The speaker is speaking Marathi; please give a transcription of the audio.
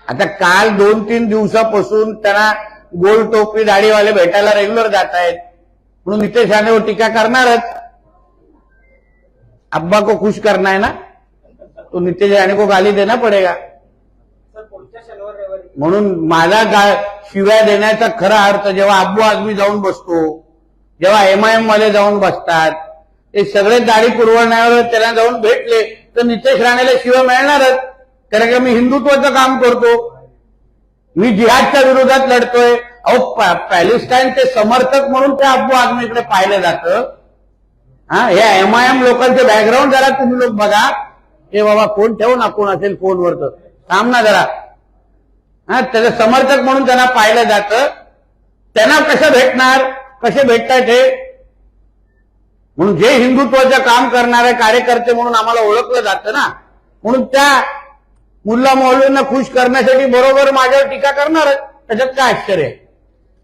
आता काल 2-3 दिवसापासून त्यांना गोल टोपी दाढीवाले भेटायला रेग्युलर जात आहेत, म्हणून नितेश राणेवर टीका करणारच. अब्बा को खुश करना है ना, तो नितेश राणे को गाली देना पडेगा. म्हणून माझा शिव्या देण्याचा खरा अर्थ जेव्हा अब्बू आझमी जाऊन बसतो, जेव्हा एमआयएम वाले जाऊन बसतात, ते सगळे दाढी पुरवण्यावर त्यांना जाऊन भेटले तर नितेश राणेला शिव्या मिळणारच. कारण की मी हिंदुत्वाचं काम करतो, मी जिहादच्या विरोधात लढतोय. अहो पॅलेस्टाईनचे समर्थक म्हणून त्या अब्बू आझमीकडे पाहिलं जातं. या एमआयएम लोकांचे बॅकग्राऊंड जरा तुम्ही लोक बघा. हे बाबा फोन ठेवू ना, कोण असेल फोनवरच थांब ना जरा. त्याचे समर्थक म्हणून त्यांना पाहिलं जातं. त्यांना कसं भेटणार, कसे भेटतात हे? म्हणून जे हिंदुत्वाचं काम करणारे कार्यकर्ते म्हणून आम्हाला ओळखलं जातं ना, म्हणून त्या मुल्ला मौलवींना खुश करण्यासाठी बरोबर माझ्यावर टीका करणारच. त्याच्यात काय आश्चर्य आहे?